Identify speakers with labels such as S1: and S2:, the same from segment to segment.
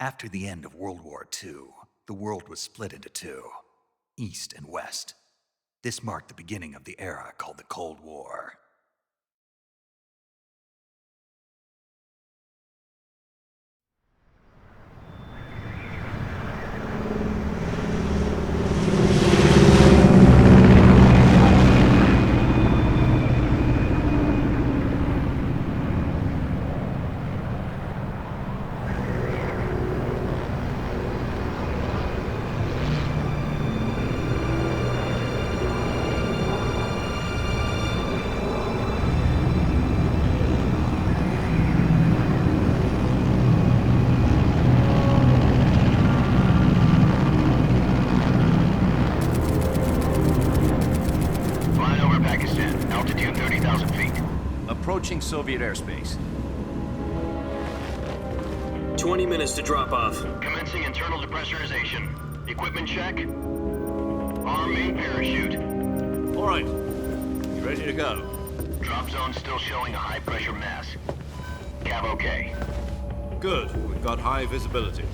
S1: After the end of World War II, the world was split into two, East and West. This marked the beginning of the era called the Cold War.
S2: Approaching Soviet airspace.
S3: 20 minutes to drop off.
S4: Commencing internal depressurization. Equipment check. Arm main parachute.
S2: All right. You ready to go?
S4: Drop zone still showing a high pressure mass. Cav okay.
S2: Good. We've got high visibility.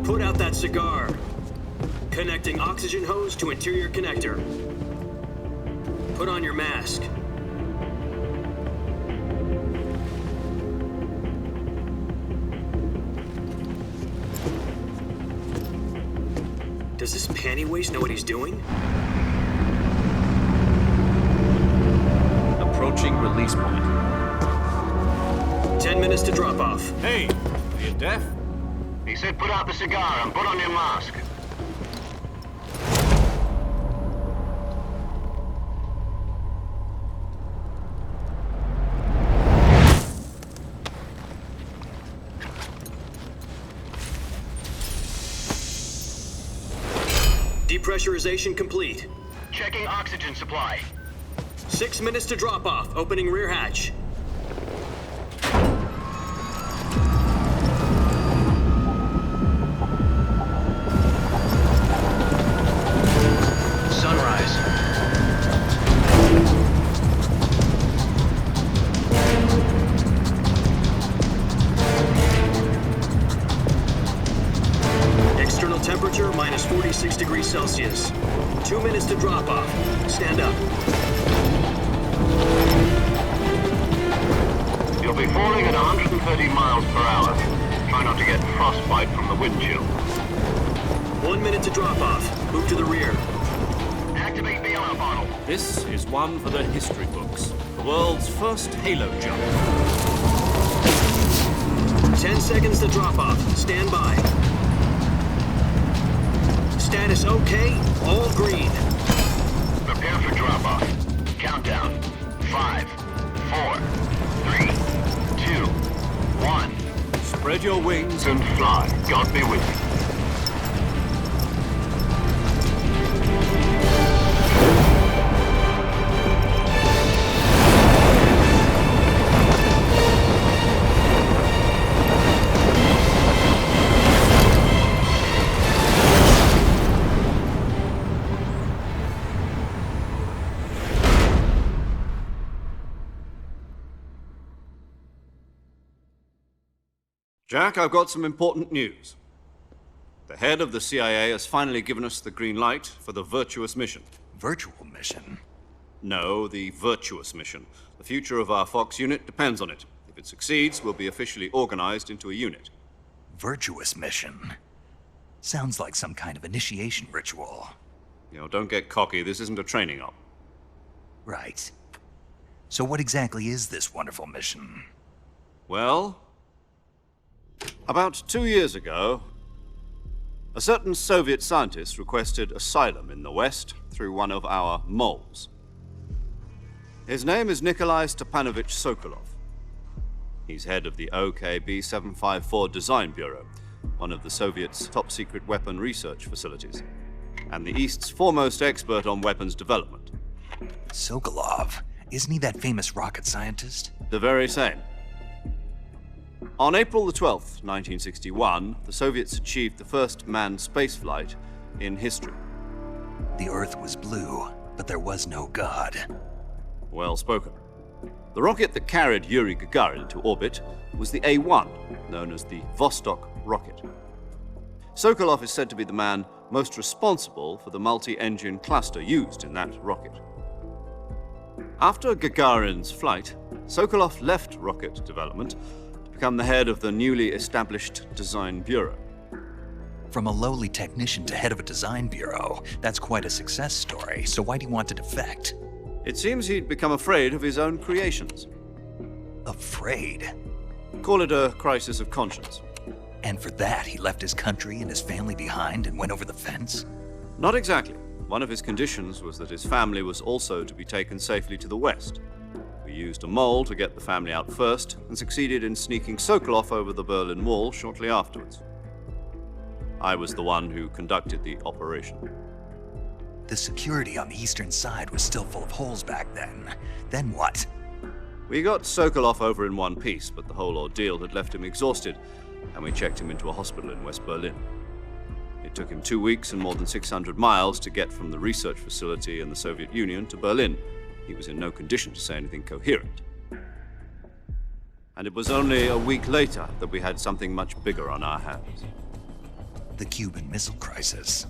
S3: Put out that cigar. Connecting oxygen hose to interior connector. Put on your mask. Does this panty waste know what he's doing?
S2: Approaching release point.
S3: 10 minutes to drop off.
S2: Hey, are you deaf?
S4: He said put out the cigar and put on your mask.
S3: Depressurization complete.
S4: Checking oxygen supply.
S3: 6 minutes to drop off. Opening rear hatch.
S4: Sunrise.
S3: External temperature minus 46 degrees Celsius. 2 minutes to drop off. Stand up.
S4: You'll be falling at 130 miles per hour. Try not to get frostbite from the wind chill.
S3: 1 minute to drop off. Move to the rear.
S4: Activate the alarm bottle.
S2: This is one for the history books. The world's first halo jump.
S3: 10 seconds to drop off. Stand by. Status okay. All green.
S4: Prepare for drop-off. Countdown. 5, 4, 3, 2, 1.
S2: Spread your wings
S4: And fly. God be with you.
S2: Jack, I've got some important news. The head of the CIA has finally given us the green light for the virtuous mission.
S1: Virtual mission?
S2: No, the virtuous mission. The future of our Fox unit depends on it. If it succeeds, we'll be officially organized into a unit.
S1: Virtuous mission? Sounds like some kind of initiation ritual.
S2: You know, don't get cocky. This isn't a training op.
S1: Right. So what exactly is this wonderful mission?
S2: Well, about 2 years ago, a certain Soviet scientist requested asylum in the West through one of our moles. His name is Nikolai Stepanovich Sokolov. He's head of the OKB 754 Design Bureau, one of the Soviets' top-secret weapon research facilities, and the East's foremost expert on weapons development.
S1: Sokolov? Isn't he that famous rocket scientist?
S2: The very same. On April the 12th, 1961, the Soviets achieved the first manned spaceflight in history.
S1: The Earth was blue, but there was no God.
S2: Well spoken. The rocket that carried Yuri Gagarin into orbit was the A-1, known as the Vostok rocket. Sokolov is said to be the man most responsible for the multi-engine cluster used in that rocket. After Gagarin's flight, Sokolov left rocket development to become the head of the newly established Design Bureau.
S1: From a lowly technician to head of a design bureau, that's quite a success story, so why do you want to defect?
S2: It seems he'd become afraid of his own creations.
S1: Afraid?
S2: Call it a crisis of conscience.
S1: And for that, he left his country and his family behind and went over the fence?
S2: Not exactly. One of his conditions was that his family was also to be taken safely to the west. We used a mole to get the family out first and succeeded in sneaking Sokolov over the Berlin Wall shortly afterwards. I was the one who conducted the operation.
S1: The security on the eastern side was still full of holes back then. Then what?
S2: We got Sokolov over in one piece, but the whole ordeal had left him exhausted, and we checked him into a hospital in West Berlin. It took him 2 weeks and more than 600 miles to get from the research facility in the Soviet Union to Berlin. He was in no condition to say anything coherent. And it was only a week later that we had something much bigger on our hands.
S1: The Cuban Missile Crisis.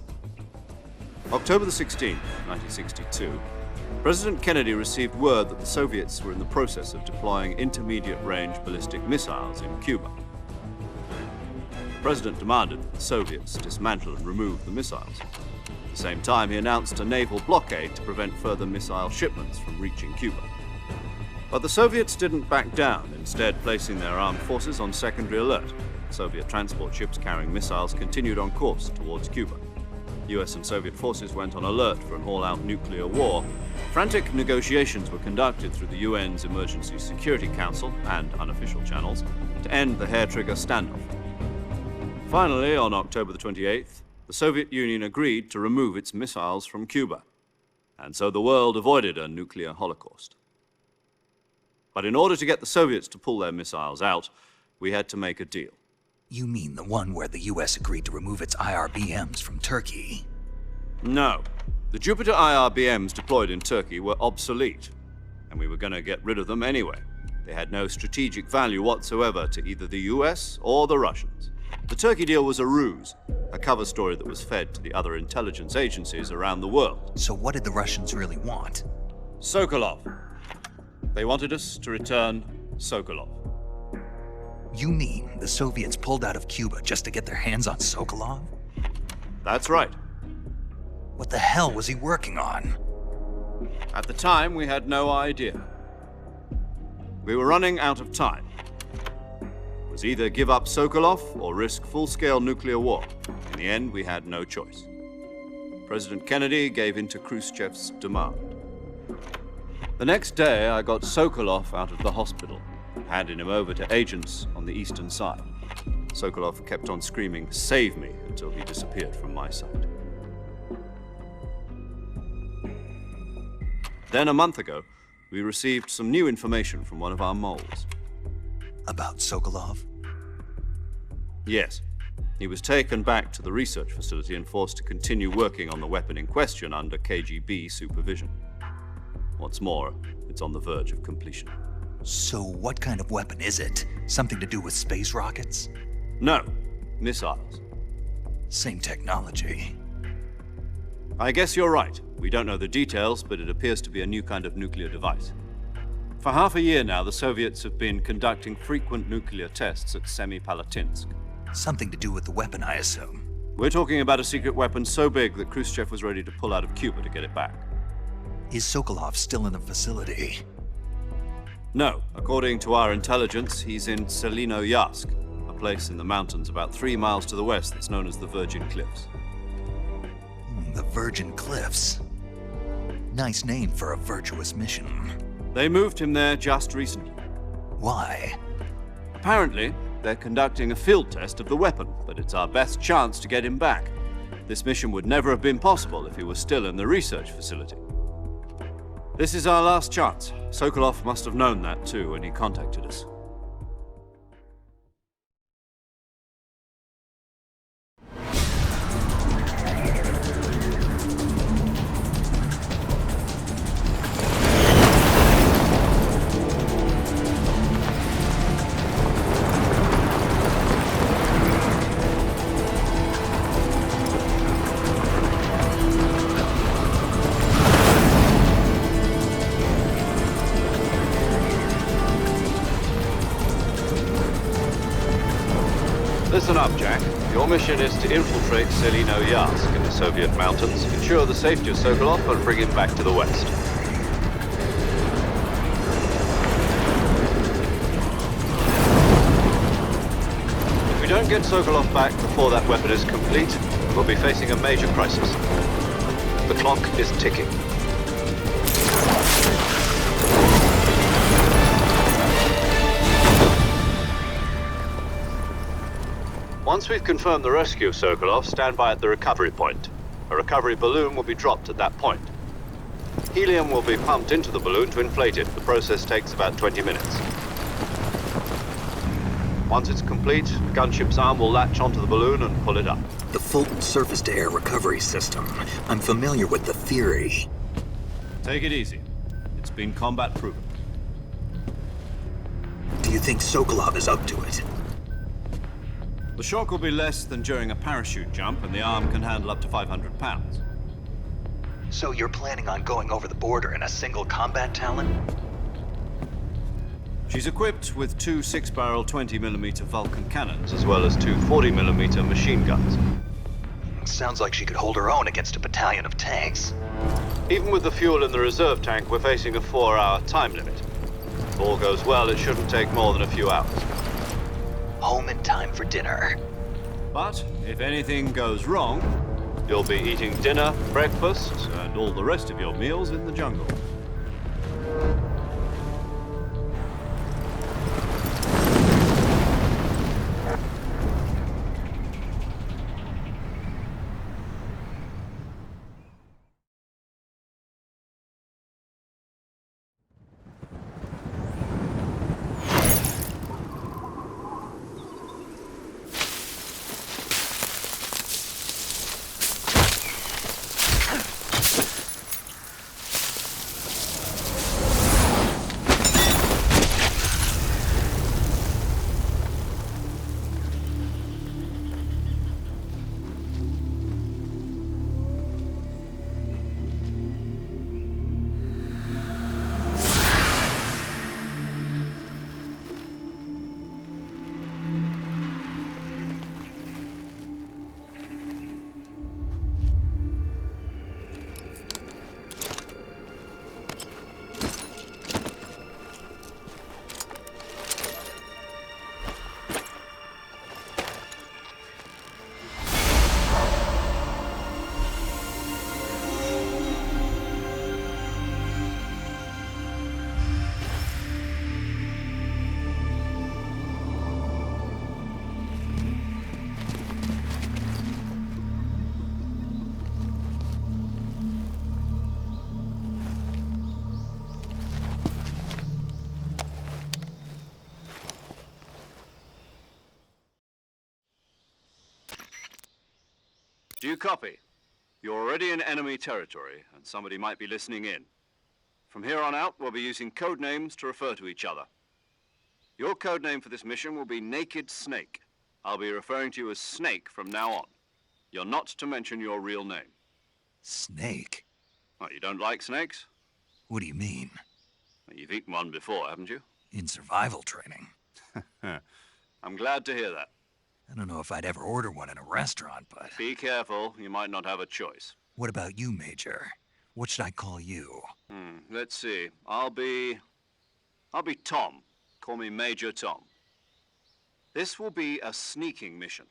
S2: October the 16th, 1962, President Kennedy received word that the Soviets were in the process of deploying intermediate-range ballistic missiles in Cuba. The President demanded that the Soviets dismantle and remove the missiles. At the same time, he announced a naval blockade to prevent further missile shipments from reaching Cuba. But the Soviets didn't back down, instead placing their armed forces on secondary alert. Soviet transport ships carrying missiles continued on course towards Cuba. US and Soviet forces went on alert for an all-out nuclear war. Frantic negotiations were conducted through the UN's Emergency Security Council and unofficial channels to end the hair-trigger standoff. Finally, on October the 28th, the Soviet Union agreed to remove its missiles from Cuba, and so the world avoided a nuclear holocaust. But in order to get the Soviets to pull their missiles out, we had to make a deal.
S1: You mean the one where the US agreed to remove its IRBMs from Turkey?
S2: No. The Jupiter IRBMs deployed in Turkey were obsolete, and we were going to get rid of them anyway. They had no strategic value whatsoever to either the US or the Russians. The Turkey deal was a ruse, a cover story that was fed to the other intelligence agencies around the world.
S1: So what did the Russians really want?
S2: Sokolov. They wanted us to return Sokolov.
S1: You mean the Soviets pulled out of Cuba just to get their hands on Sokolov?
S2: That's right.
S1: What the hell was he working on?
S2: At the time, we had no idea. We were running out of time. It was either give up Sokolov or risk full-scale nuclear war. In the end, we had no choice. President Kennedy gave in to Khrushchev's demand. The next day, I got Sokolov out of the hospital, handing him over to agents on the eastern side. Sokolov kept on screaming, "Save me," until he disappeared from my sight. Then a month ago, we received some new information from one of our moles.
S1: About Sokolov?
S2: Yes. He was taken back to the research facility and forced to continue working on the weapon in question under KGB supervision. What's more, it's on the verge of completion.
S1: So what kind of weapon is it? Something to do with space rockets?
S2: No, missiles.
S1: Same technology.
S2: I guess you're right. We don't know the details, but it appears to be a new kind of nuclear device. For half a year now, the Soviets have been conducting frequent nuclear tests at Semipalatinsk.
S1: Something to do with the weapon, I assume.
S2: We're talking about a secret weapon so big that Khrushchev was ready to pull out of Cuba to get it back.
S1: Is Sokolov still in the facility?
S2: No. According to our intelligence, he's in Selinoyarsk, a place in the mountains about 3 miles to the west that's known as the Virgin Cliffs.
S1: The Virgin Cliffs. Nice name for a virtuous mission.
S2: They moved him there just recently.
S1: Why?
S2: Apparently, they're conducting a field test of the weapon, but it's our best chance to get him back. This mission would never have been possible if he was still in the research facility. This is our last chance. Sokolov must have known that too when he contacted us. Listen up, Jack. Your mission is to infiltrate Selino-Yarsk in the Soviet mountains, ensure the safety of Sokolov, and bring him back to the west. If we don't get Sokolov back before that weapon is complete, we'll be facing a major crisis. The clock is ticking. Once we've confirmed the rescue of Sokolov, stand by at the recovery point. A recovery balloon will be dropped at that point. Helium will be pumped into the balloon to inflate it. The process takes about 20 minutes. Once it's complete, the gunship's arm will latch onto the balloon and pull it up.
S3: The Fulton surface-to-air recovery system. I'm familiar with the theory.
S2: Take it easy. It's been combat-proven.
S3: Do you think Sokolov is up to it?
S2: The shock will be less than during a parachute jump, and the arm can handle up to 500 pounds.
S1: So you're planning on going over the border in a single combat Talon?
S2: She's equipped with two 6-barrel 20mm Vulcan cannons, as well as two 40mm machine guns.
S1: Sounds like she could hold her own against a battalion of tanks.
S2: Even with the fuel in the reserve tank, we're facing a 4-hour time limit. If all goes well, it shouldn't take more than a few hours.
S1: Home in time for dinner.
S2: But if anything goes wrong, you'll be eating dinner, breakfast, and all the rest of your meals in the jungle. Do you copy? You're already in enemy territory, and somebody might be listening in. From here on out, we'll be using code names to refer to each other. Your code name for this mission will be Naked Snake. I'll be referring to you as Snake from now on. You're not to mention your real name.
S1: Snake?
S2: Oh, you don't like snakes?
S1: What do you mean?
S2: Well, you've eaten one before, haven't you?
S1: In survival training.
S2: I'm glad to hear that.
S1: I don't know if I'd ever order one in a restaurant, but...
S2: Be careful, you might not have a choice.
S1: What about you, Major? What should I call you?
S2: Let's see. I'll be Tom. Call me Major Tom. This will be a sneaking mission.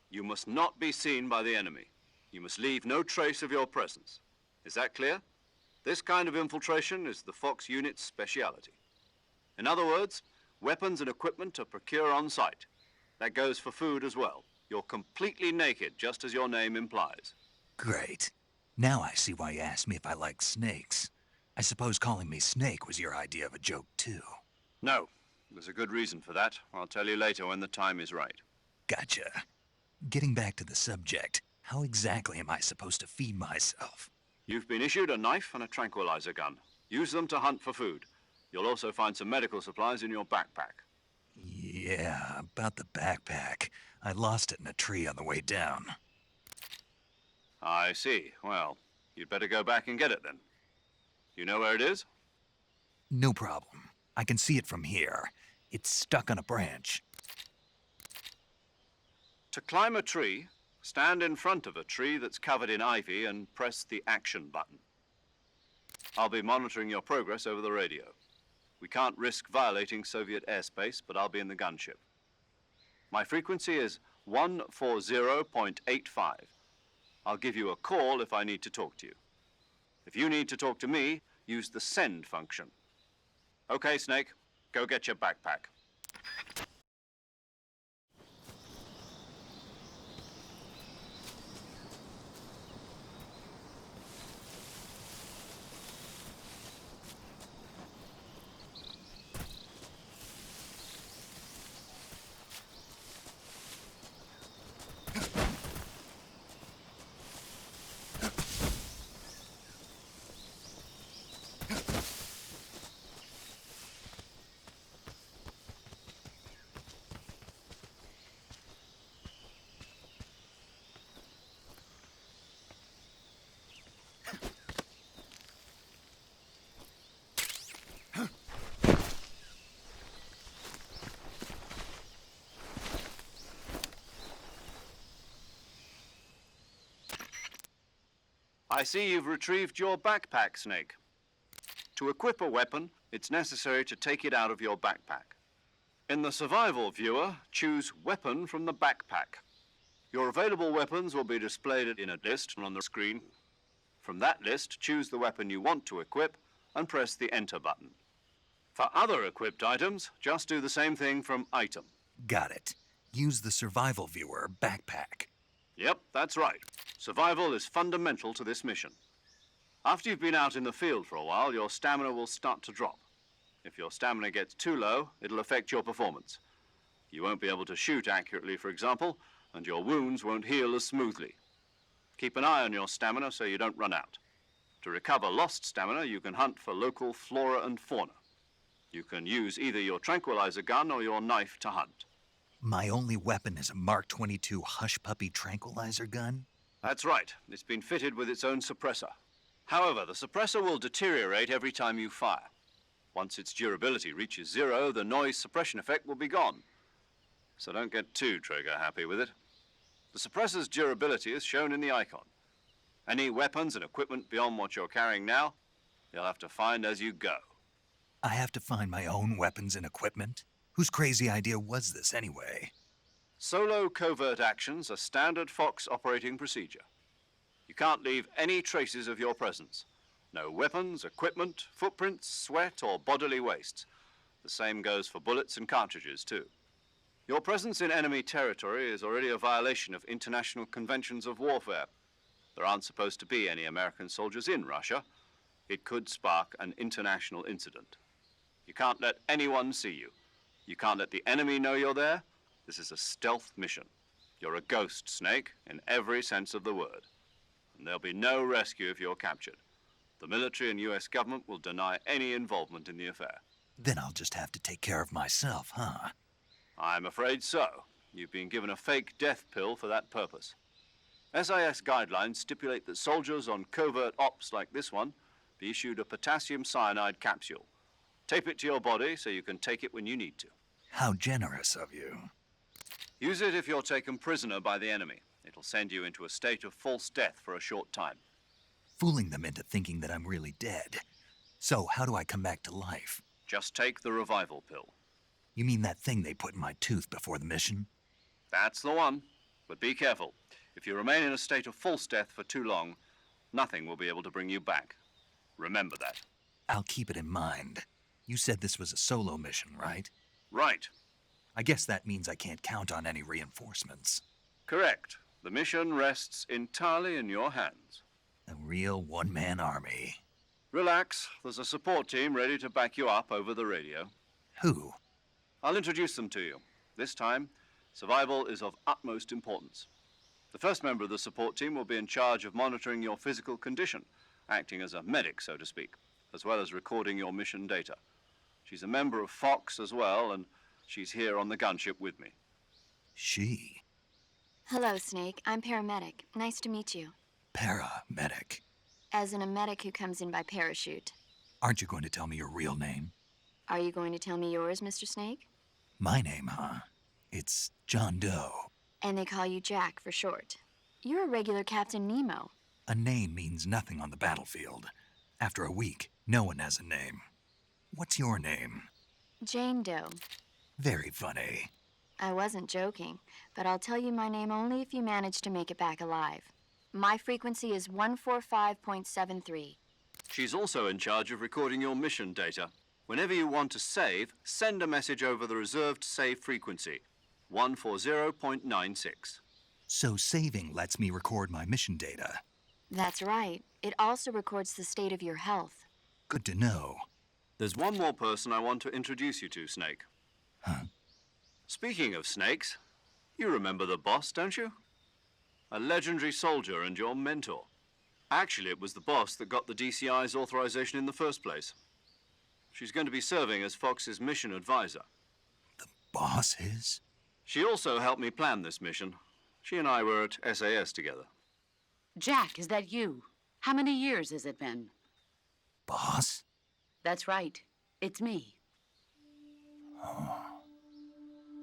S2: You must not be seen by the enemy. You must leave no trace of your presence. Is that clear? This kind of infiltration is the Fox unit's speciality. In other words, weapons and equipment are procured on site. That goes for food as well. You're completely naked, just as your name implies.
S1: Great. Now I see why you asked me if I like snakes. I suppose calling me Snake was your idea of a joke, too.
S2: No, there's a good reason for that. I'll tell you later when the time is right.
S1: Gotcha. Getting back to the subject, how exactly am I supposed to feed myself?
S2: You've been issued a knife and a tranquilizer gun. Use them to hunt for food. You'll also find some medical supplies in your backpack.
S1: Yeah, about the backpack. I lost it in a tree on the way down.
S2: I see. Well, you'd better go back and get it then. You know where it is?
S1: No problem. I can see it from here. It's stuck on a branch.
S2: To climb a tree, stand in front of a tree that's covered in ivy and press the action button. I'll be monitoring your progress over the radio. We can't risk violating Soviet airspace, but I'll be in the gunship. My frequency is 140.85. I'll give you a call if I need to talk to you. If you need to talk to me, use the send function. Okay, Snake, go get your backpack. I see you've retrieved your backpack, Snake. To equip a weapon, it's necessary to take it out of your backpack. In the survival viewer, choose Weapon from the backpack. Your available weapons will be displayed in a list on the screen. From that list, choose the weapon you want to equip and press the Enter button. For other equipped items, just do the same thing from Item.
S1: Got it. Use the survival viewer backpack.
S2: Yep, that's right. Survival is fundamental to this mission. After you've been out in the field for a while, your stamina will start to drop. If your stamina gets too low, it'll affect your performance. You won't be able to shoot accurately, for example, and your wounds won't heal as smoothly. Keep an eye on your stamina so you don't run out. To recover lost stamina, you can hunt for local flora and fauna. You can use either your tranquilizer gun or your knife to hunt.
S1: My only weapon is a Mark 22 Hush Puppy tranquilizer gun?
S2: That's right. It's been fitted with its own suppressor. However, the suppressor will deteriorate every time you fire. Once its durability reaches 0, the noise suppression effect will be gone. So don't get too trigger-happy with it. The suppressor's durability is shown in the icon. Any weapons and equipment beyond what you're carrying now, you'll have to find as you go.
S1: I have to find my own weapons and equipment? Whose crazy idea was this anyway?
S2: Solo covert actions are standard Fox operating procedure. You can't leave any traces of your presence. No weapons, equipment, footprints, sweat, or bodily wastes. The same goes for bullets and cartridges, too. Your presence in enemy territory is already a violation of international conventions of warfare. There aren't supposed to be any American soldiers in Russia. It could spark an international incident. You can't let anyone see you. You can't let the enemy know you're there. This is a stealth mission. You're a ghost, Snake, in every sense of the word. And there'll be no rescue if you're captured. The military and US government will deny any involvement in the affair.
S1: Then I'll just have to take care of myself, huh?
S2: I'm afraid so. You've been given a fake death pill for that purpose. SIS guidelines stipulate that soldiers on covert ops like this one be issued a potassium cyanide capsule. Tape it to your body so you can take it when you need to.
S1: How generous of you.
S2: Use it if you're taken prisoner by the enemy. It'll send you into a state of false death for a short time.
S1: Fooling them into thinking that I'm really dead. So how do I come back to life?
S2: Just take the revival pill.
S1: You mean that thing they put in my tooth before the mission?
S2: That's the one. But be careful. If you remain in a state of false death for too long, nothing will be able to bring you back. Remember that.
S1: I'll keep it in mind. You said this was a solo mission, right?
S2: Right.
S1: I guess that means I can't count on any reinforcements.
S2: Correct. The mission rests entirely in your hands.
S1: A real one-man army.
S2: Relax. There's a support team ready to back you up over the radio.
S1: Who?
S2: I'll introduce them to you. This time, survival is of utmost importance. The first member of the support team will be in charge of monitoring your physical condition, acting as a medic, so to speak, as well as recording your mission data. She's a member of Fox as well, and she's here on the gunship with me.
S1: She?
S5: Hello, Snake. I'm paramedic. Nice to meet you.
S1: Paramedic.
S5: As in a medic who comes in by parachute.
S1: Aren't you going to tell me your real name?
S5: Are you going to tell me yours, Mr. Snake?
S1: My name, huh? It's John Doe.
S5: And they call you Jack for short. You're a regular Captain Nemo.
S1: A name means nothing on the battlefield. After a week, no one has a name. What's your name?
S5: Jane Doe.
S1: Very funny.
S5: I wasn't joking, but I'll tell you my name only if you manage to make it back alive. My frequency is 145.73.
S2: She's also in charge of recording your mission data. Whenever you want to save, send a message over the reserved save frequency, 140.96.
S1: So saving lets me record my mission data.
S5: That's right. It also records the state of your health.
S1: Good to know.
S2: There's one more person I want to introduce you to, Snake.
S1: Huh?
S2: Speaking of snakes, you remember the boss, don't you? A legendary soldier and your mentor. Actually, it was the boss that got the DCI's authorization in the first place. She's going to be serving as Fox's mission advisor.
S1: The boss is?
S2: She also helped me plan this mission. She and I were at SAS together.
S6: Jack, is that you? How many years has it been?
S1: Boss?
S6: That's right. It's me.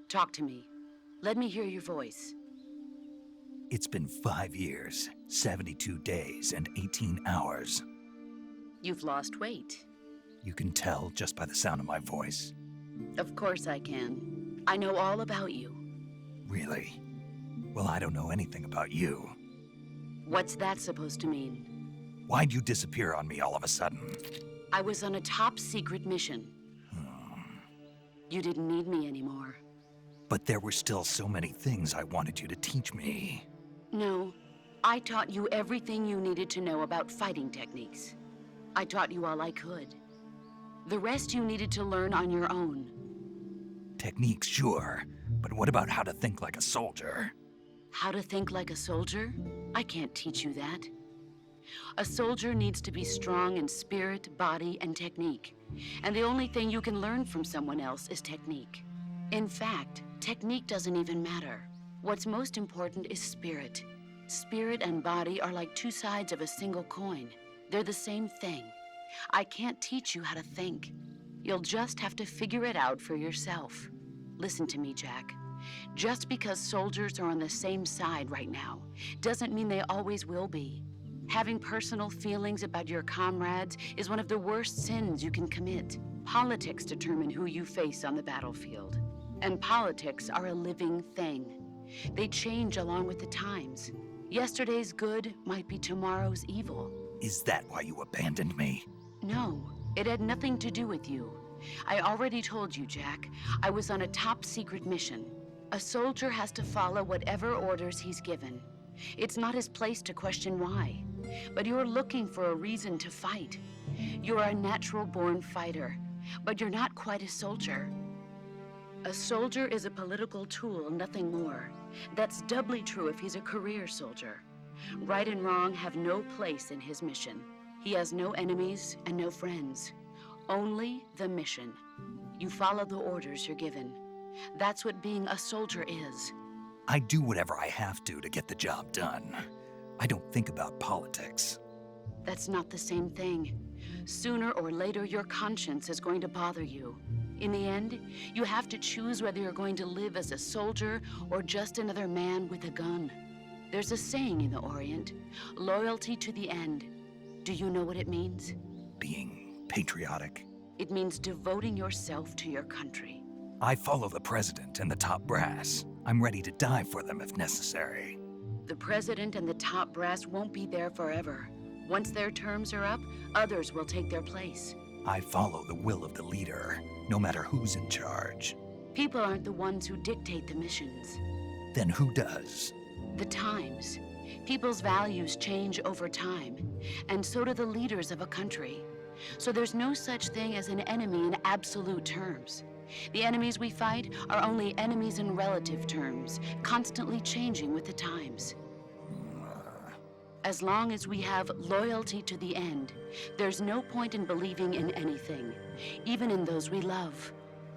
S6: Talk to me. Let me hear your voice.
S1: It's been 5 years, 72 days, and 18 hours.
S6: You've lost weight.
S1: You can tell just by the sound of my voice.
S6: Of course I can. I know all about you.
S1: Really? Well, I don't know anything about you.
S6: What's that supposed to mean?
S1: Why'd you disappear on me all of a sudden?
S6: I was on a top secret mission. You didn't need me anymore.
S1: But there were still so many things I wanted you to teach me.
S6: No, I taught you everything you needed to know about fighting techniques. I taught you all I could. The rest you needed to learn on your own.
S1: Techniques, sure. But what about how to think like a soldier?
S6: How to think like a soldier? I can't teach you that. A soldier needs to be strong in spirit, body, and technique. And the only thing you can learn from someone else is technique. In fact, technique doesn't even matter. What's most important is spirit. Spirit and body are like two sides of a single coin. They're the same thing. I can't teach you how to think. You'll just have to figure it out for yourself. Listen to me, Jack. Just because soldiers are on the same side right now doesn't mean they always will be. Having personal feelings about your comrades is one of the worst sins you can commit. Politics determine who you face on the battlefield. And politics are a living thing. They change along with the times. Yesterday's good might be tomorrow's evil.
S1: Is that why you abandoned me?
S6: No, it had nothing to do with you. I already told you, Jack. I was on a top secret mission. A soldier has to follow whatever orders he's given. It's not his place to question why. But you're looking for a reason to fight. You're a natural-born fighter, but you're not quite a soldier. A soldier is a political tool, nothing more. That's doubly true if he's a career soldier. Right and wrong have no place in his mission. He has no enemies and no friends. Only the mission. You follow the orders you're given. That's what being a soldier is.
S1: I do whatever I have to get the job done. I don't think about politics.
S6: That's not the same thing. Sooner or later, your conscience is going to bother you. In the end, you have to choose whether you're going to live as a soldier or just another man with a gun. There's a saying in the Orient, loyalty to the end. Do you know what it means?
S1: Being patriotic.
S6: It means devoting yourself to your country.
S1: I follow the president and the top brass. I'm ready to die for them if necessary.
S6: The president and the top brass won't be there forever. Once their terms are up, others will take their place.
S1: I follow the will of the leader, no matter who's in charge.
S6: People aren't the ones who dictate the missions.
S1: Then who does?
S6: The times. People's values change over time, and so do the leaders of a country. So there's no such thing as an enemy in absolute terms. The enemies we fight are only enemies in relative terms, constantly changing with the times. As long as we have loyalty to the end, there's no point in believing in anything, even in those we love.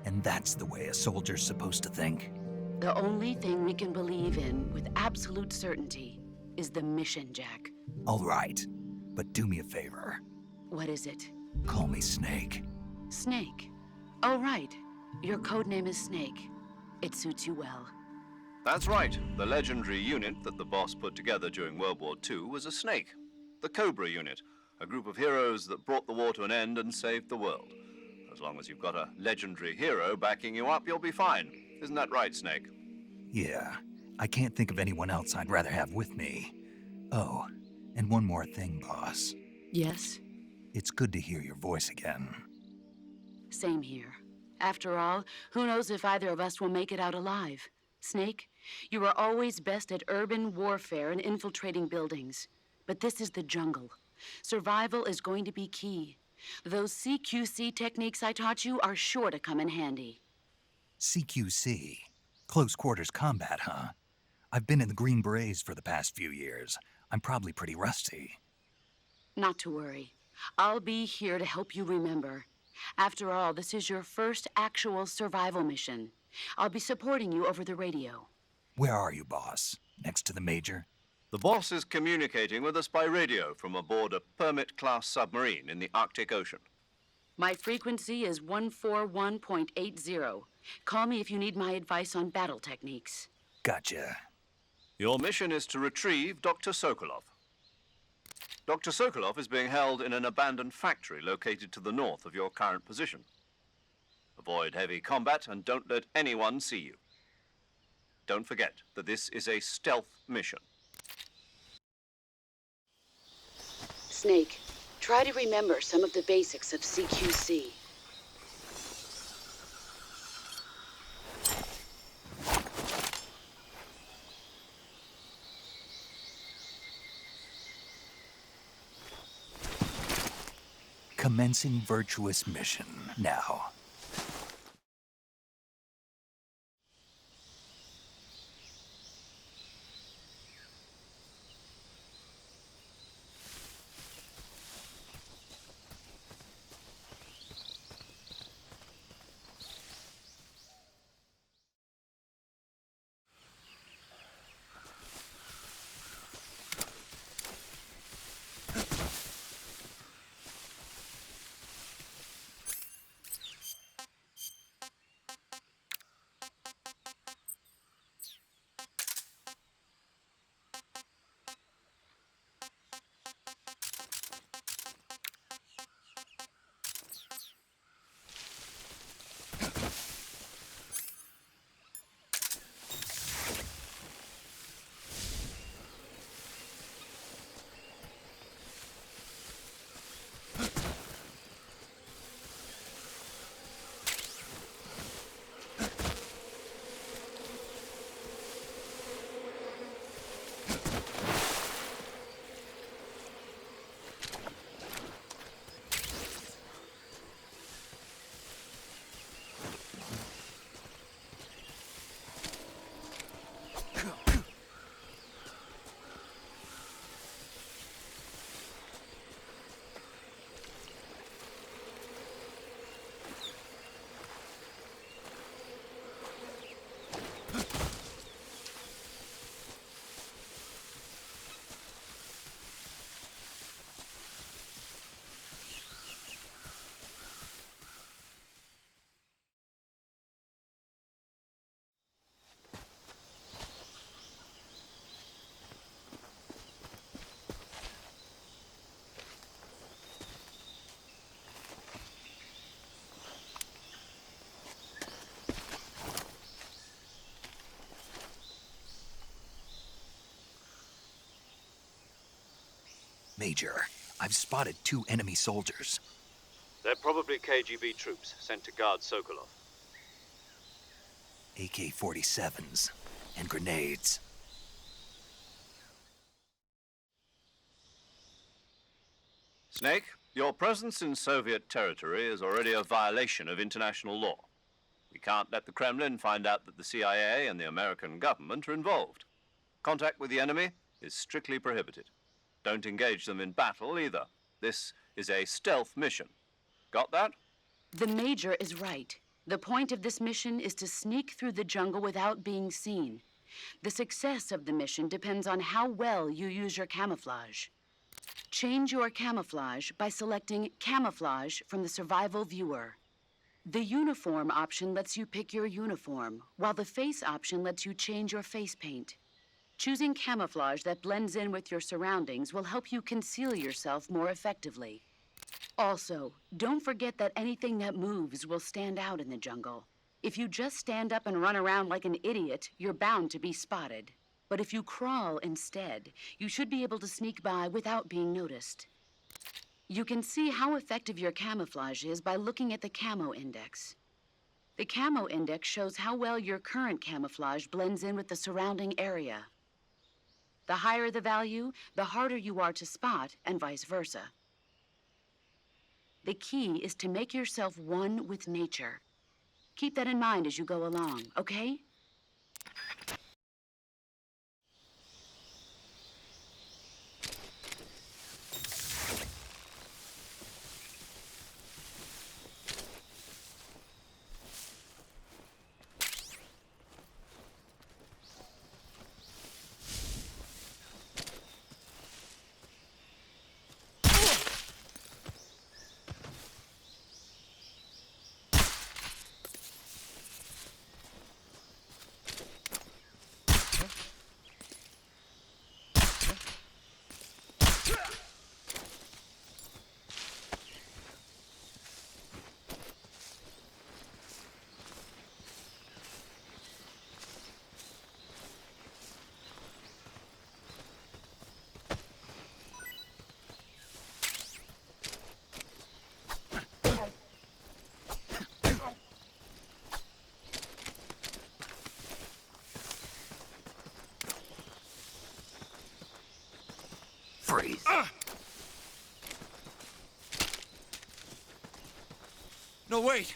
S1: And that's the way a soldier's supposed to think?
S6: The only thing we can believe in with absolute certainty is the mission, Jack.
S1: All right, but do me a favor.
S6: What is it?
S1: Call me Snake.
S6: Snake. Oh, right. Your code name is Snake. It suits you well.
S2: That's right. The legendary unit that the boss put together during World War II was a snake. The Cobra unit, a group of heroes that brought the war to an end and saved the world. As long as you've got a legendary hero backing you up, you'll be fine. Isn't that right, Snake?
S1: Yeah, I can't think of anyone else I'd rather have with me. Oh, and one more thing, boss.
S6: Yes?
S1: It's good to hear your voice again.
S6: Same here. After all, who knows if either of us will make it out alive? Snake, you are always best at urban warfare and infiltrating buildings. But this is the jungle. Survival is going to be key. Those CQC techniques I taught you are sure to come in handy.
S1: CQC? Close quarters combat, huh? I've been in the Green Berets for the past few years. I'm probably pretty rusty.
S6: Not to worry. I'll be here to help you remember. After all, this is your first actual survival mission. I'll be supporting you over the radio.
S1: Where are you, boss? Next to the Major?
S2: The boss is communicating with us by radio from aboard a Permit-class submarine in the Arctic Ocean.
S6: My frequency is 141.80. Call me if you need my advice on battle techniques.
S1: Gotcha.
S2: Your mission is to retrieve Dr. Sokolov. Dr. Sokolov is being held in an abandoned factory located to the north of your current position. Avoid heavy combat and don't let anyone see you. Don't forget that this is a stealth mission.
S6: Snake, try to remember some of the basics of CQC.
S1: Commencing virtuous mission now. Major, I've spotted 2 enemy soldiers.
S2: They're probably KGB troops sent to guard Sokolov.
S1: AK-47s and grenades.
S2: Snake, your presence in Soviet territory is already a violation of international law. We can't let the Kremlin find out that the CIA and the American government are involved. Contact with the enemy is strictly prohibited. Don't engage them in battle either. This is a stealth mission. Got that?
S6: The Major is right. The point of this mission is to sneak through the jungle without being seen. The success of the mission depends on how well you use your camouflage. Change your camouflage by selecting Camouflage from the Survival Viewer. The uniform option lets you pick your uniform, while the face option lets you change your face paint. Choosing camouflage that blends in with your surroundings will help you conceal yourself more effectively. Also, don't forget that anything that moves will stand out in the jungle. If you just stand up and run around like an idiot, you're bound to be spotted. But if you crawl instead, you should be able to sneak by without being noticed. You can see how effective your camouflage is by looking at the camo index. The camo index shows how well your current camouflage blends in with the surrounding area. The higher the value, the harder you are to spot, and vice versa. The key is to make yourself one with nature. Keep that in mind as you go along, okay?
S1: Freeze.
S7: No, wait!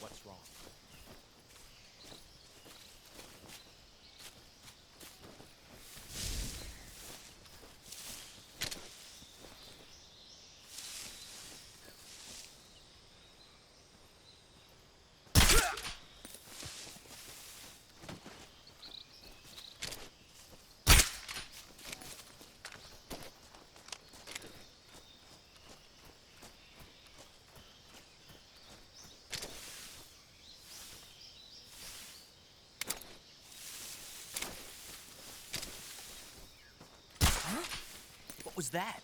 S7: What's wrong? What was that?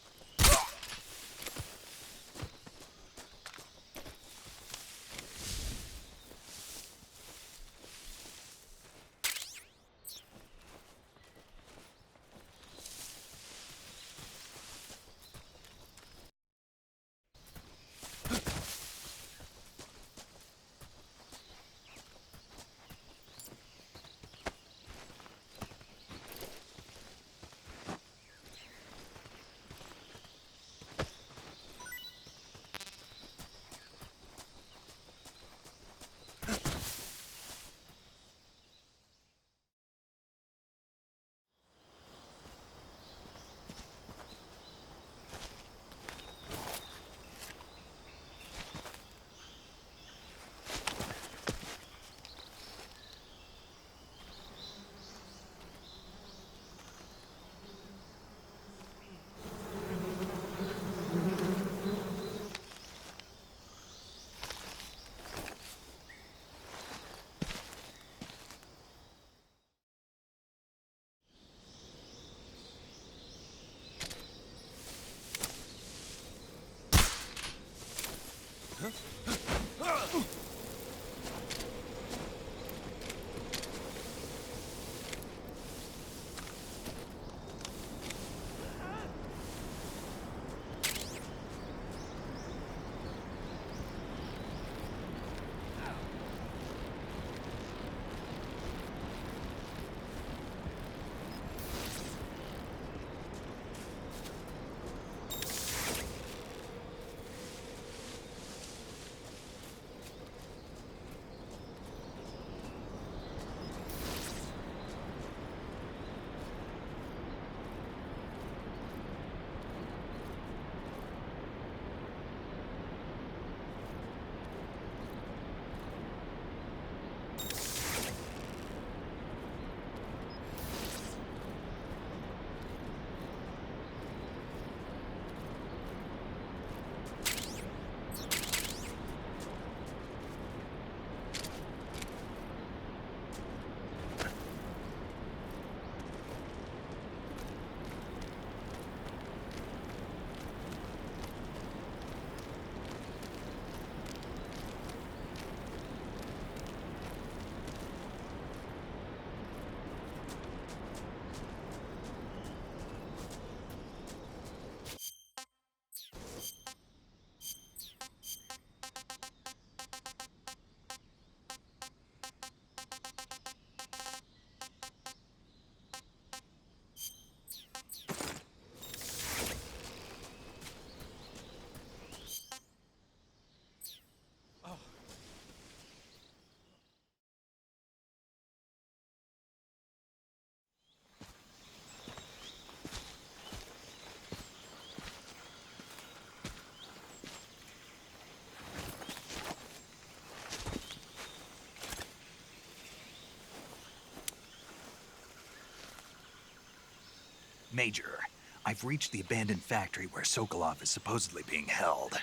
S1: Major, I've reached the abandoned factory where Sokolov is supposedly being held.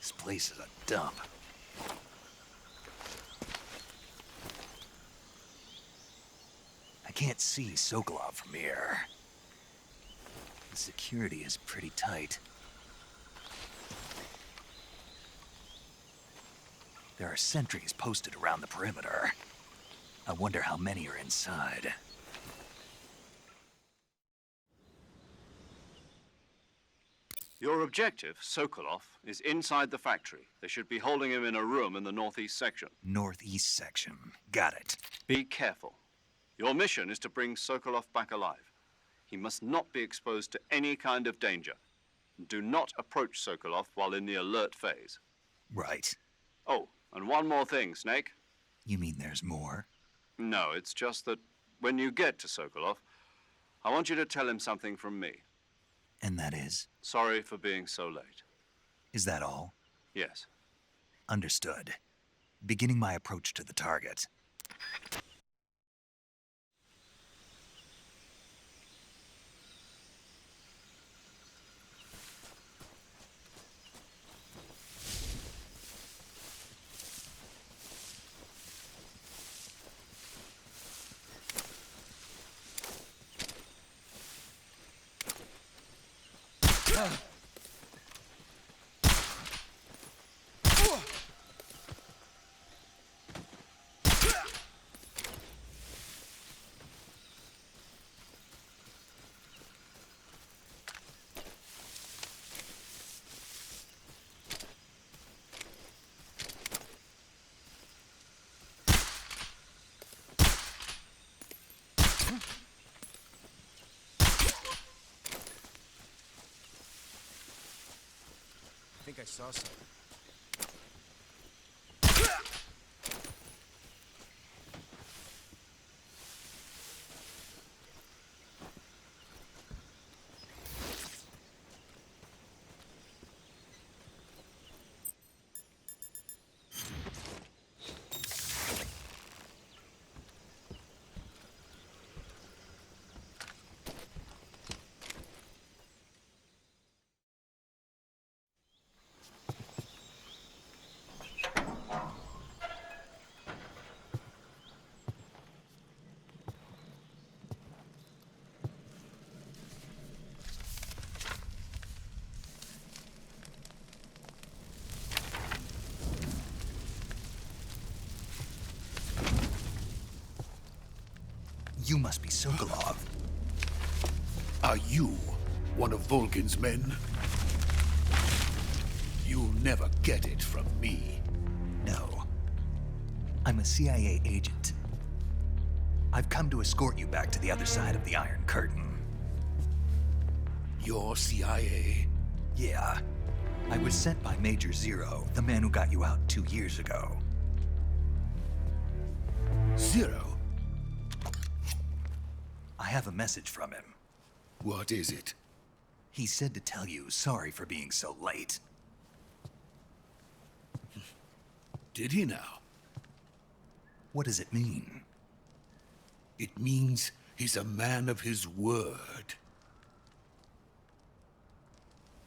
S1: This place is a dump. I can't see Sokolov from here. The security is pretty tight. There are sentries posted around the perimeter. I wonder how many are inside.
S2: Your objective, Sokolov, is inside the factory. They should be holding him in a room in the northeast section.
S1: Northeast section. Got it.
S2: Be careful. Your mission is to bring Sokolov back alive. He must not be exposed to any kind of danger. Do not approach Sokolov while in the alert phase.
S1: Right.
S2: Oh, and one more thing, Snake.
S1: You mean there's more?
S2: No, it's just that when you get to Sokolov, I want you to tell him something from me.
S1: And that is?
S2: Sorry for being so late.
S1: Is that all?
S2: Yes.
S1: Understood. Beginning my approach to the target.
S7: I think I saw something.
S1: You must be Sokolov.
S8: Are you one of Volgin's men? You'll never get it from me.
S1: No. I'm a CIA agent. I've come to escort you back to the other side of the Iron Curtain.
S8: You're CIA?
S1: Yeah. I was sent by Major Zero, the man who got you out 2 years ago.
S8: Zero?
S1: I have a message from him.
S8: What is it?
S1: He said to tell you sorry for being so late.
S8: Did he now?
S1: What does it mean?
S8: It means he's a man of his word.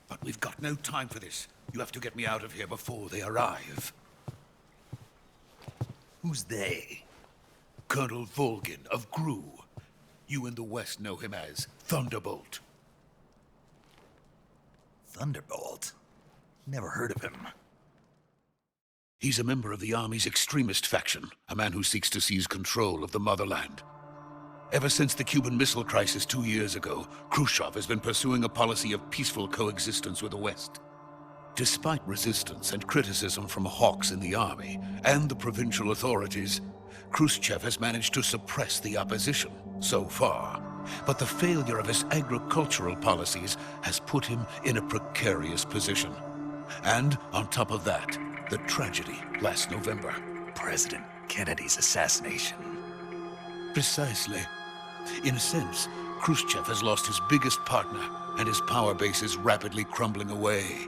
S8: But we've got no time for this. You have to get me out of here before they arrive.
S1: Who's they?
S8: Colonel Volgin of GRU. You in the West know him as Thunderbolt.
S1: Thunderbolt? Never heard of him.
S8: He's a member of the Army's extremist faction, a man who seeks to seize control of the motherland. Ever since the Cuban Missile Crisis 2 years ago, Khrushchev has been pursuing a policy of peaceful coexistence with the West. Despite resistance and criticism from hawks in the Army and the provincial authorities, Khrushchev has managed to suppress the opposition so far. But the failure of his agricultural policies has put him in a precarious position. And on top of that, the tragedy last November.
S1: President Kennedy's assassination.
S8: Precisely. In a sense, Khrushchev has lost his biggest partner, and his power base is rapidly crumbling away.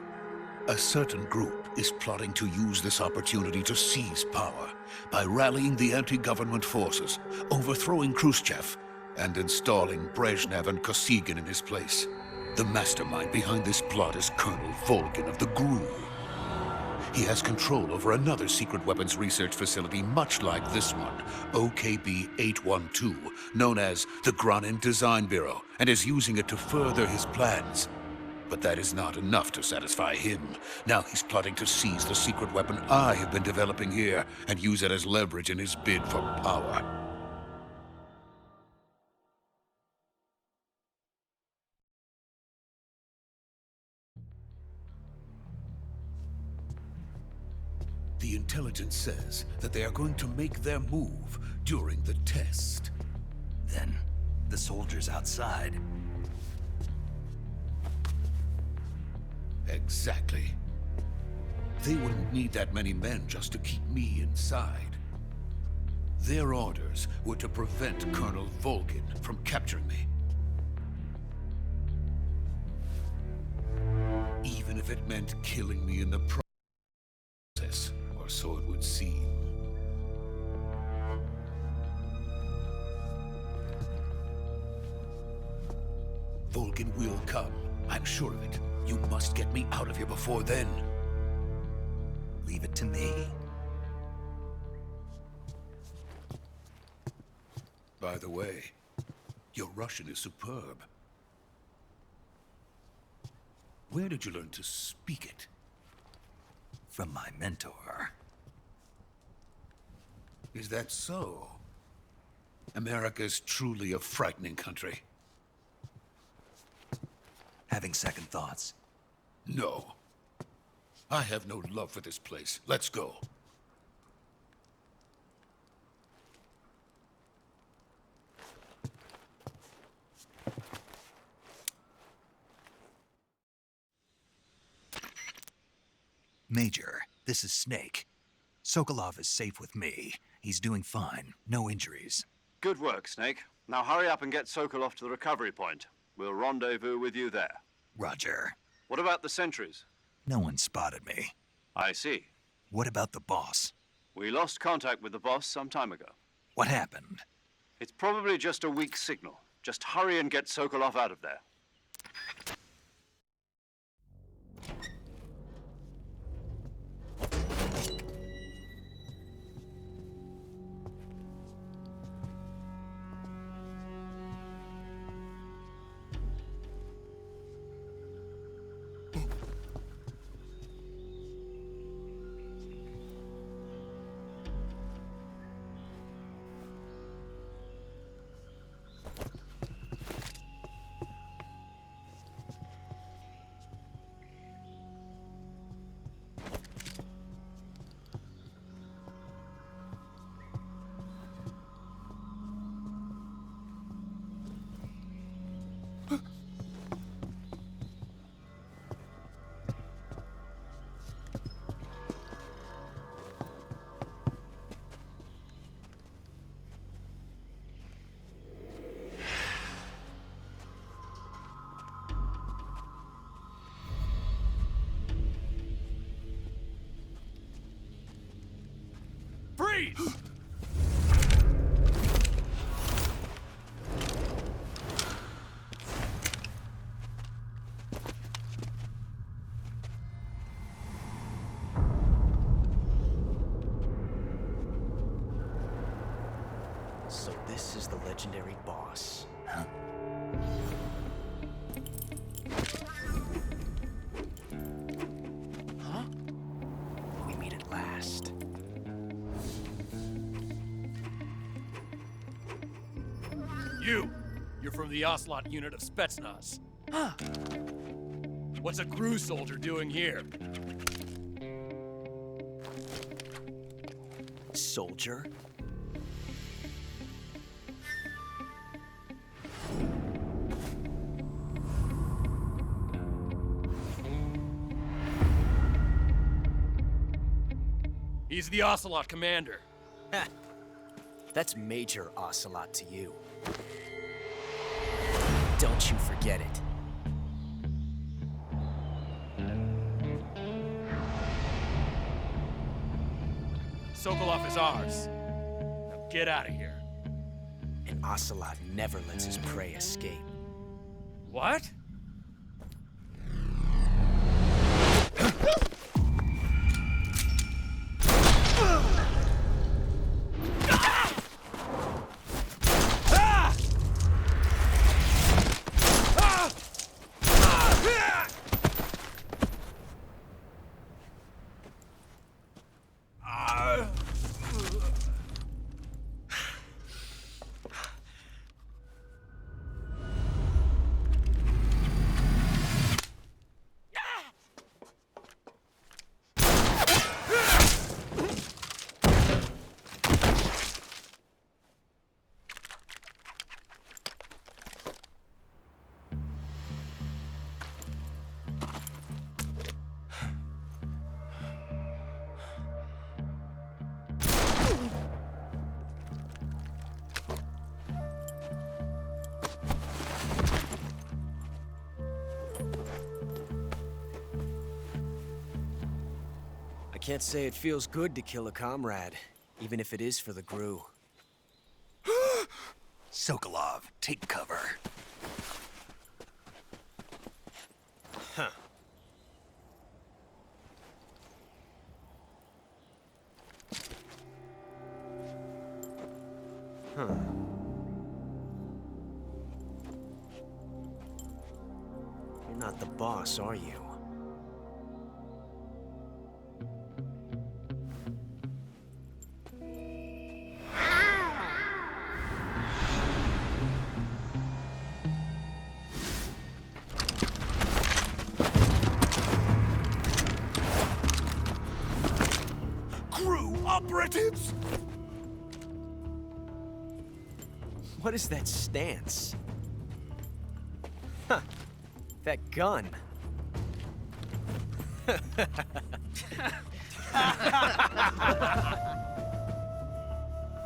S8: A certain group is plotting to use this opportunity to seize power by rallying the anti-government forces, overthrowing Khrushchev, and installing Brezhnev and Kosygin in his place. The mastermind behind this plot is Colonel Volgin of the GRU. He has control over another secret weapons research facility much like this one, OKB-812, known as the Granin Design Bureau, and is using it to further his plans. But that is not enough to satisfy him. Now he's plotting to seize the secret weapon I have been developing here and use it as leverage in his bid for power. The intelligence says that they are going to make their move during the test.
S1: Then, the soldiers outside.
S8: Exactly. They wouldn't need that many men just to keep me inside. Their orders were to prevent Colonel Volgin from capturing me. Even if it meant killing me in the process, or so it would seem. Volgin will come. I'm sure of it. You must get me out of here before then.
S1: Leave it to me.
S8: By the way, your Russian is superb. Where did you learn to speak it?
S1: From my mentor.
S8: Is that so? America's truly a frightening country.
S1: Having second thoughts.
S8: No. I have no love for this place. Let's go.
S1: Major, this is Snake. Sokolov is safe with me. He's doing fine. No injuries.
S2: Good work, Snake. Now hurry up and get Sokolov to the recovery point. We'll rendezvous with you there.
S1: Roger.
S2: What about the sentries?
S1: No one spotted me.
S2: I see.
S1: What about the boss?
S2: We lost contact with the boss some time ago.
S1: What happened?
S2: It's probably just a weak signal. Just hurry and get Sokolov out of there.
S7: Freeze!
S9: So this is the legendary boss.
S1: Huh?
S9: Huh? We meet at last.
S7: You're from the Ocelot unit of Spetsnaz.
S9: Huh.
S7: What's a GRU soldier doing here?
S9: Soldier?
S7: He's the Ocelot commander.
S9: Heh. That's Major Ocelot to you. Don't you forget it.
S7: Sokolov is ours. Now get out of here.
S9: An ocelot never lets his prey escape.
S7: What?
S9: I can't say it feels good to kill a comrade, even if it is for the Gru.
S1: Sokolov, take cover.
S9: Huh. Huh. You're not the boss, are you?
S1: Operatives!
S9: What is that stance? Huh. That gun.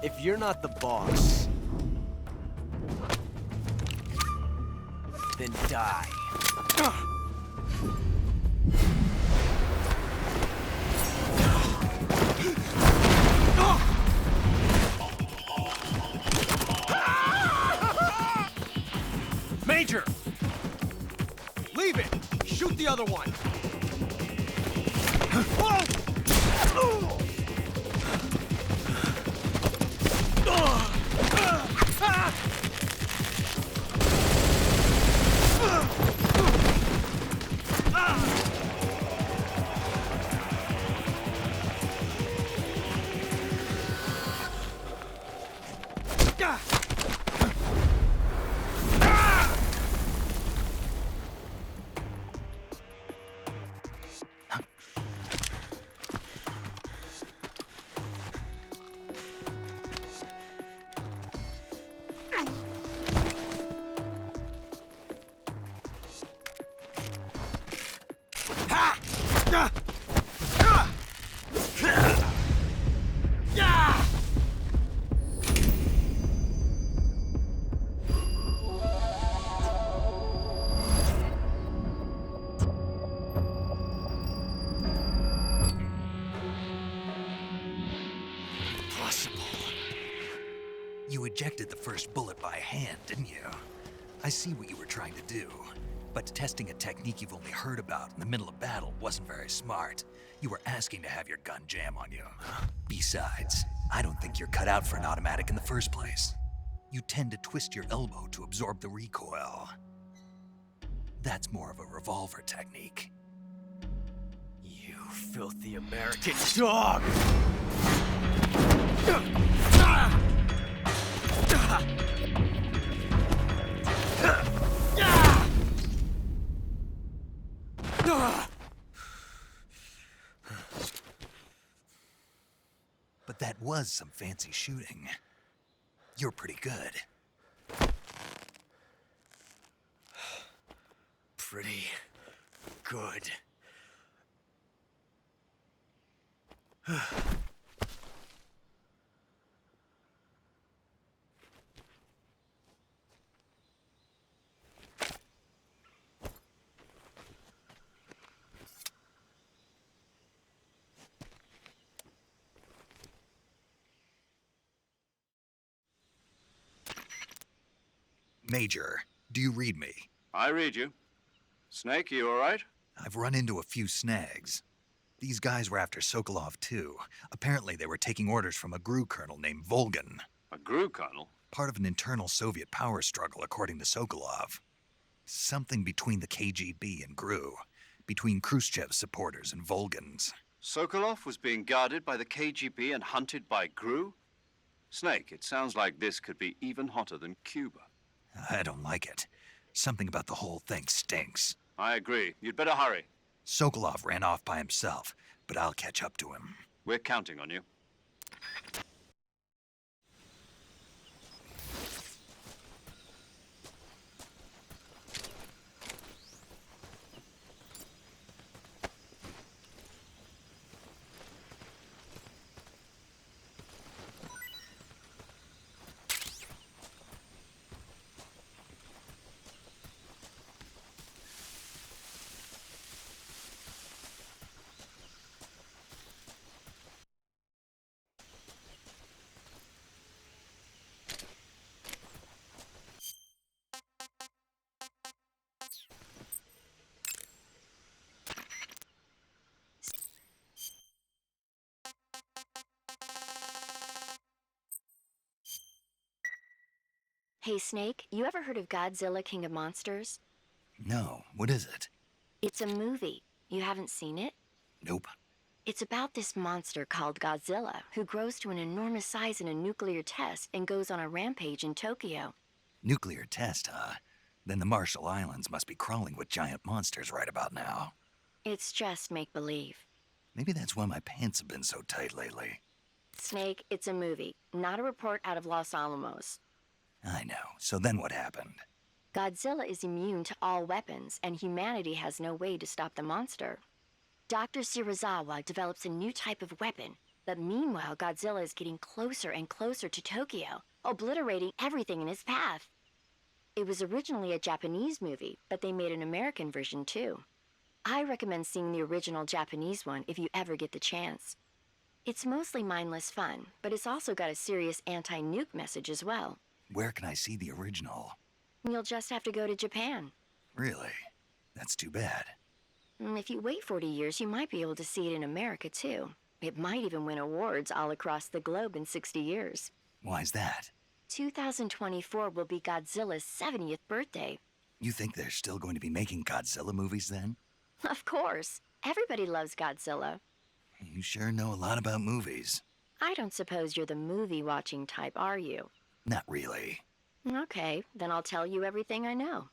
S9: If you're not the boss, then die.
S7: Major! Leave it! Shoot the other one!
S1: You ejected the first bullet by hand, didn't you? I see what you were trying to do. But testing a technique you've only heard about in the middle of battle wasn't very smart. You were asking to have your gun jam on you. Besides, I don't think you're cut out for an automatic in the first place. You tend to twist your elbow to absorb the recoil. That's more of a revolver technique.
S9: You filthy American dog!
S1: But that was some fancy shooting. You're pretty good.
S9: Pretty good.
S1: Major, do you read me?
S2: I read you. Snake, you all right?
S1: I've run into a few snags. These guys were after Sokolov, too. Apparently, they were taking orders from a GRU colonel named Volgan.
S2: A GRU colonel?
S1: Part of an internal Soviet power struggle, according to Sokolov. Something between the KGB and GRU. Between Khrushchev's supporters and Volgan's.
S2: Sokolov was being guarded by the KGB and hunted by GRU? Snake, it sounds like this could be even hotter than Cuba.
S1: I don't like it. Something about the whole thing stinks.
S2: I agree. You'd better hurry.
S1: Sokolov ran off by himself, but I'll catch up to him.
S2: We're counting on you.
S5: Hey, Snake, you ever heard of Godzilla, King of Monsters?
S1: No, what is it?
S5: It's a movie. You haven't seen it?
S1: Nope.
S5: It's about this monster called Godzilla, who grows to an enormous size in a nuclear test and goes on a rampage in Tokyo.
S1: Nuclear test, huh? Then the Marshall Islands must be crawling with giant monsters right about now.
S5: It's just make-believe.
S1: Maybe that's why my pants have been so tight lately.
S5: Snake, it's a movie, not a report out of Los Alamos.
S1: I know. So then what happened?
S5: Godzilla is immune to all weapons, and humanity has no way to stop the monster. Dr. Shirazawa develops a new type of weapon, but meanwhile Godzilla is getting closer and closer to Tokyo, obliterating everything in his path. It was originally a Japanese movie, but they made an American version too. I recommend seeing the original Japanese one if you ever get the chance. It's mostly mindless fun, but it's also got a serious anti-nuke message as well.
S1: Where can I see the original?
S5: You'll just have to go to Japan.
S1: Really? That's too bad.
S5: If you wait 40 years, you might be able to see it in America, too. It might even win awards all across the globe in 60 years.
S1: Why's that?
S5: 2024 will be Godzilla's 70th birthday.
S1: You think they're still going to be making Godzilla movies then?
S5: Of course. Everybody loves Godzilla.
S1: You sure know a lot about movies.
S5: I don't suppose you're the movie-watching type, are you?
S1: Not really.
S5: Okay, then I'll tell you everything I know.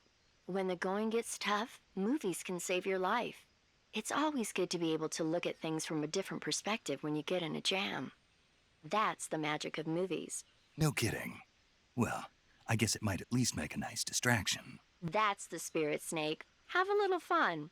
S5: When the going gets tough, movies can save your life. It's always good to be able to look at things from a different perspective when you get in a jam. That's the magic of movies.
S1: No kidding. Well, I guess it might at least make a nice distraction.
S5: That's the spirit, Snake. Have a little fun.